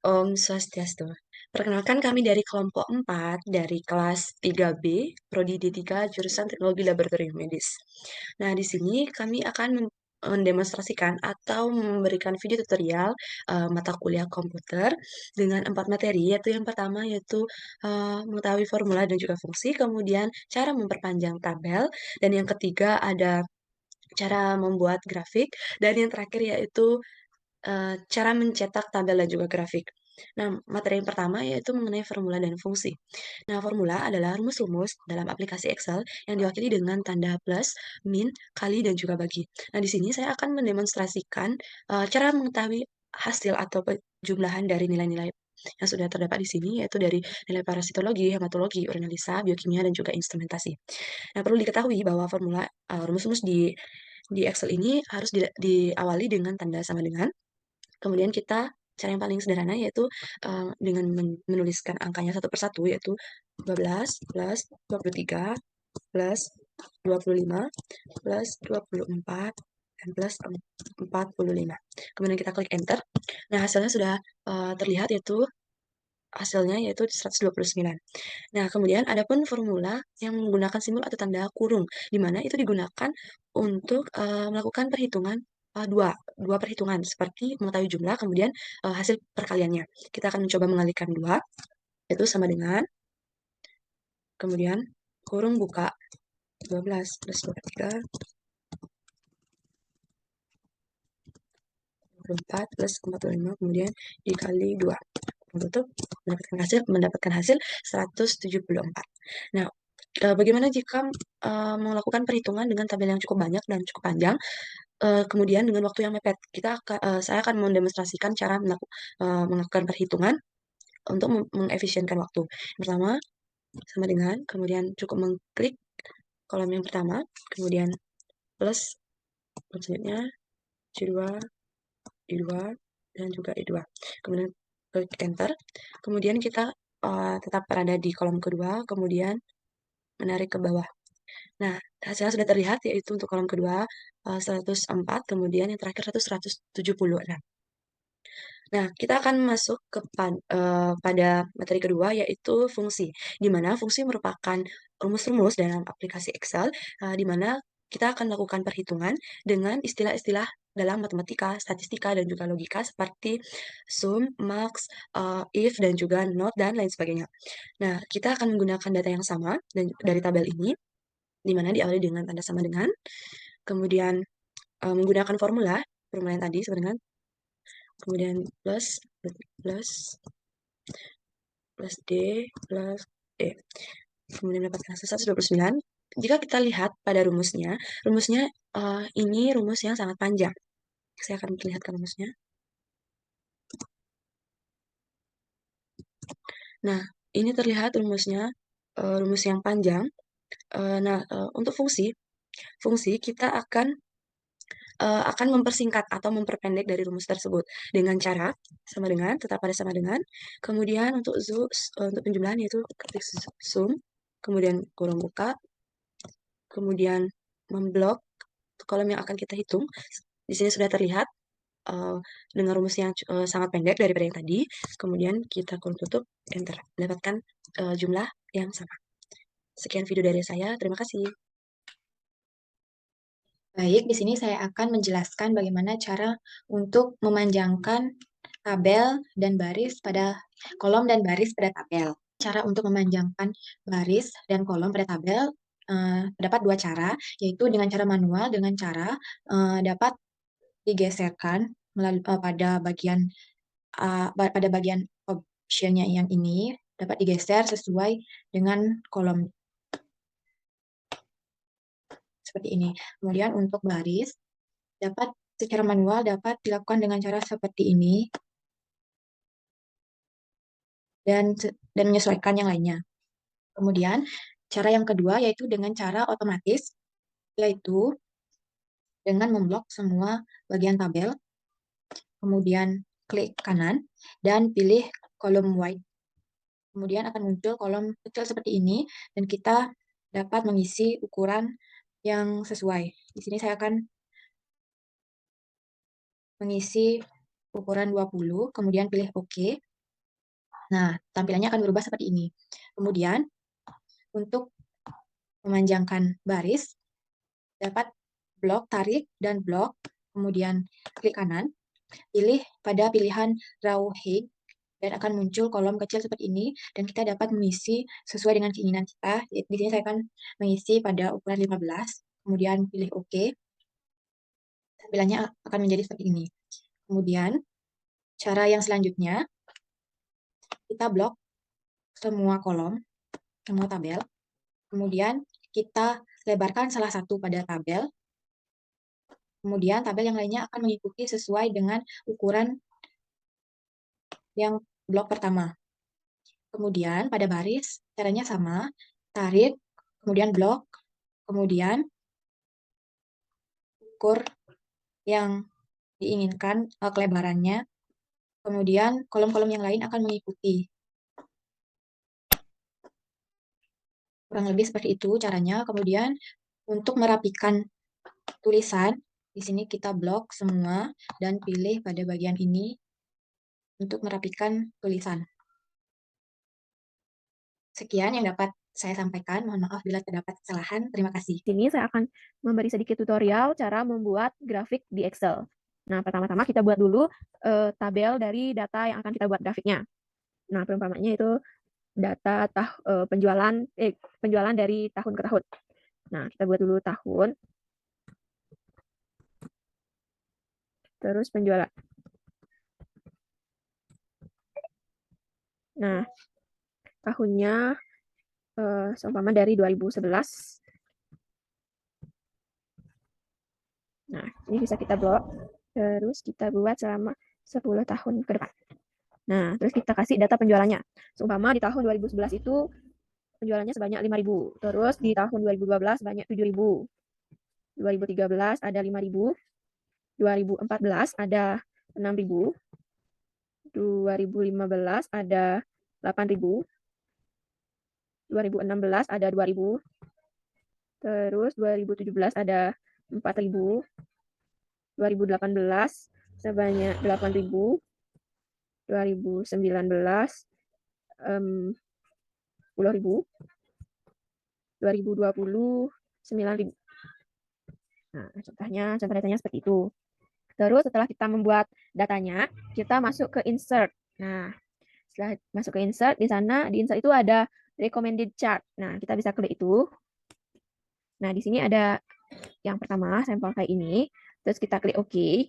Om Swastiastu. Perkenalkan kami dari kelompok 4 dari kelas 3B, Prodi D3 jurusan Teknologi Laboratorium Medis. Nah, di sini kami akan mendemonstrasikan atau memberikan video tutorial mata kuliah komputer dengan 4 materi, yaitu yang pertama yaitu mengetahui formula dan juga fungsi, kemudian cara memperpanjang tabel, dan yang ketiga ada cara membuat grafik, dan yang terakhir yaitu cara mencetak tabel dan juga grafik. Nah, materi yang pertama yaitu mengenai formula dan fungsi. Nah, formula adalah rumus-rumus dalam aplikasi Excel yang diwakili dengan tanda plus, min, kali, dan juga bagi. Nah, di sini saya akan mendemonstrasikan cara mengetahui hasil atau jumlahan dari nilai-nilai yang sudah terdapat di sini, yaitu dari nilai parasitologi, hematologi, urinalisa, biokimia, dan juga instrumentasi. Nah, perlu diketahui bahwa formula rumus-rumus di Excel ini harus diawali dengan tanda sama dengan. Kemudian kita cara yang paling sederhana yaitu, dengan menuliskan angkanya satu persatu yaitu 12 plus 23 plus 25 plus 24 dan plus 45. Kemudian kita klik enter. Nah, hasilnya sudah, terlihat yaitu hasilnya yaitu 129. Nah, kemudian ada pun formula yang menggunakan simbol atau tanda kurung, di mana itu digunakan untuk melakukan perhitungan dua, dua perhitungan seperti mengetahui jumlah, kemudian hasil perkaliannya. Kita akan mencoba mengalihkan dua, itu sama dengan, kemudian kurung buka 12 plus 23, 24 plus 45, kemudian dikali 2. Tutup, mendapatkan hasil 174. Nah, bagaimana jika melakukan perhitungan dengan tabel yang cukup banyak dan cukup panjang, kemudian dengan waktu yang mepet? Saya akan mendemonstrasikan cara melakukan perhitungan untuk mengefisienkan waktu. Yang pertama, sama dengan, kemudian cukup mengklik kolom yang pertama, kemudian plus, selanjutnya C2, I2, dan juga I2. Kemudian klik enter, kemudian kita tetap berada di kolom kedua, kemudian menarik ke bawah. Nah, hasilnya sudah terlihat yaitu untuk kolom kedua 104, kemudian yang terakhir 176. Nah, kita akan masuk pada materi kedua yaitu fungsi, di mana fungsi merupakan rumus-rumus dalam aplikasi Excel, di mana kita akan melakukan perhitungan dengan istilah-istilah dalam matematika, statistika, dan juga logika seperti sum, max, if, dan juga not, dan lain sebagainya. Nah, kita akan menggunakan data yang sama dan dari tabel ini, di mana diawali dengan tanda sama dengan, kemudian menggunakan formula yang tadi sama dengan, kemudian plus, plus, plus D, plus D. Kemudian mendapatkan hasil 129. Jika kita lihat pada rumusnya ini rumus yang sangat panjang. Saya akan perlihatkan rumusnya. Nah, ini terlihat rumusnya, rumus yang panjang. Nah, untuk fungsi kita akan mempersingkat atau memperpendek dari rumus tersebut dengan cara sama dengan, tetap pada sama dengan. Kemudian untuk penjumlahan yaitu ketik sum, kemudian kurung buka, kemudian memblok kolom yang akan kita hitung. Di sini sudah terlihat dengan rumus yang sangat pendek daripada yang tadi. Kemudian kita kurung tutup, enter, mendapatkan jumlah yang sama. Sekian video dari saya, terima kasih. Baik, di sini saya akan menjelaskan bagaimana cara untuk memanjangkan tabel dan baris pada kolom dan baris pada tabel. Cara untuk memanjangkan baris dan kolom pada tabel terdapat dua cara, yaitu dengan cara manual, dengan cara dapat digeserkan pada bagian optionnya yang ini dapat digeser sesuai dengan kolom seperti ini. Kemudian untuk baris dapat secara manual dapat dilakukan dengan cara seperti ini dan menyesuaikan yang lainnya. Kemudian cara yang kedua yaitu dengan cara otomatis, yaitu dengan memblok semua bagian tabel, kemudian klik kanan dan pilih kolom white. Kemudian akan muncul kolom kecil seperti ini dan kita dapat mengisi ukuran yang sesuai. Di sini saya akan mengisi ukuran 20, kemudian pilih OK. Nah, tampilannya akan berubah seperti ini. Kemudian, untuk memanjangkan baris, dapat blok tarik dan blok, kemudian klik kanan, pilih pada pilihan raw height, dan akan muncul kolom kecil seperti ini, dan kita dapat mengisi sesuai dengan keinginan kita. Di sini saya akan mengisi pada ukuran 15, kemudian pilih OK, tampilannya akan menjadi seperti ini. Kemudian, cara yang selanjutnya, kita blok semua kolom, semua tabel, kemudian kita lebarkan salah satu pada tabel, kemudian tabel yang lainnya akan mengikuti sesuai dengan ukuran yang blok pertama. Kemudian pada baris, caranya sama, tarik, kemudian blok, kemudian ukur yang diinginkan kelebarannya, kemudian kolom-kolom yang lain akan mengikuti. Kurang lebih seperti itu caranya. Kemudian untuk merapikan tulisan, di sini kita blok semua dan pilih pada bagian ini untuk merapikan tulisan. Sekian yang dapat saya sampaikan. Mohon maaf bila terdapat kesalahan. Terima kasih. Di sini saya akan memberi sedikit tutorial cara membuat grafik di Excel. Nah, pertama-tama kita buat dulu tabel dari data yang akan kita buat grafiknya. Nah, perumpamannya itu data penjualan dari tahun ke tahun. Nah, kita buat dulu tahun, terus penjualan. Nah, tahunnya seumpama dari 2011. Nah, ini bisa kita blok, terus kita buat selama 10 tahun ke depan. Nah, terus kita kasih data penjualannya. Seumpama di tahun 2011 itu penjualannya sebanyak 5.000. Terus di tahun 2012 sebanyak 7.000. 2013 ada 5.000. 2014 ada 6.000. 2015 ada 8.000. 2016 ada 2.000. Terus 2017 ada 4.000. 2018 sebanyak 8.000. 2019 10.000. 2020 9.000. Nah, contoh datanya seperti itu. Terus setelah kita membuat datanya, kita masuk ke insert. Nah, setelah masuk ke insert, di insert itu ada recommended chart. Nah, kita bisa klik itu. Nah, di sini ada yang pertama, sampel kayak ini. Terus kita klik OK.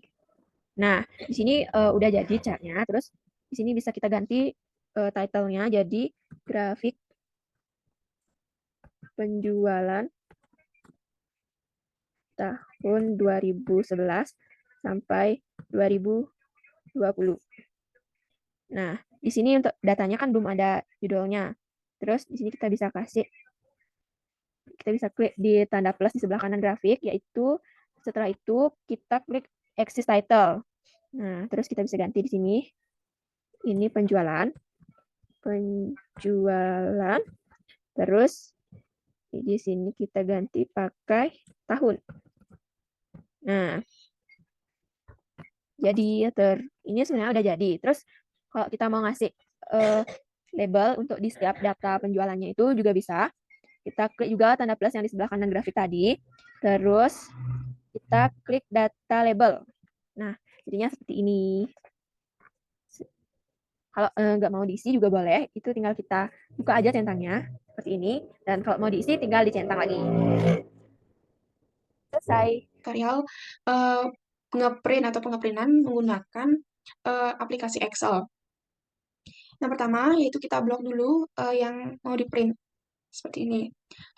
Nah, di sini udah jadi chartnya. Terus di sini bisa kita ganti title-nya jadi grafik penjualan tahun 2011 sampai 2020. Nah, di sini untuk datanya kan belum ada judulnya. Terus di sini kita bisa klik di tanda plus di sebelah kanan grafik, yaitu setelah itu kita klik Exist Title. Nah, terus kita bisa ganti di sini. Ini penjualan. Terus di sini kita ganti pakai tahun. Nah, jadi ini sebenarnya udah jadi. Terus kalau kita mau ngasih label untuk di setiap data penjualannya itu juga bisa. Kita klik juga tanda plus yang di sebelah kanan grafik tadi. Terus kita klik data label. Nah, jadinya seperti ini. Kalau nggak mau diisi juga boleh. Itu tinggal kita buka aja centangnya seperti ini. Dan kalau mau diisi tinggal dicentang lagi. Selesai. Tutorial ngeprint atau pengeprintan menggunakan aplikasi Excel. Yang pertama yaitu kita blok dulu yang mau di print seperti ini.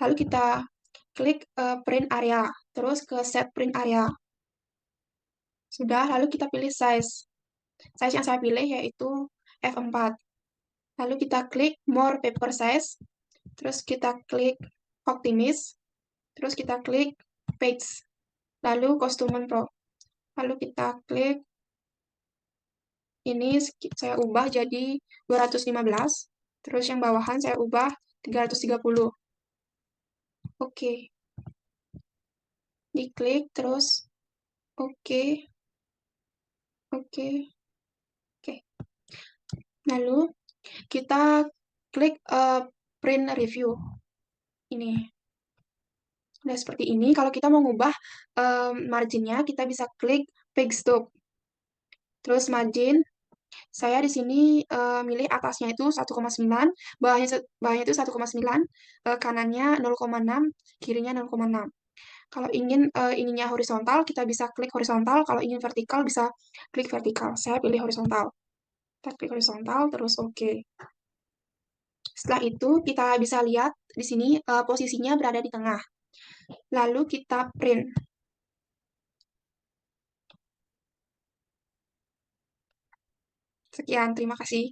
Lalu kita klik print area, terus ke set print area. Sudah, lalu kita pilih size. Size yang saya pilih yaitu F4. Lalu kita klik more paper size, terus kita klik optimis, terus kita klik page, lalu Customer Pro. Lalu kita klik ini saya ubah jadi 215, terus yang bawahan saya ubah 330. Oke. Diklik terus oke. Oke. Lalu kita klik print review. Ini. Nah, seperti ini. Kalau kita mau ngubah marginnya, kita bisa klik page stop. Terus margin, saya di sini milih atasnya itu 1,9, bawahnya itu 1,9, kanannya 0,6, kirinya 0,6. Kalau ingin ininya horizontal, kita bisa klik horizontal. Kalau ingin vertikal, bisa klik vertikal. Saya pilih horizontal. Kita klik horizontal, terus oke. Setelah itu, kita bisa lihat di sini posisinya berada di tengah. Lalu kita print. Sekian, terima kasih.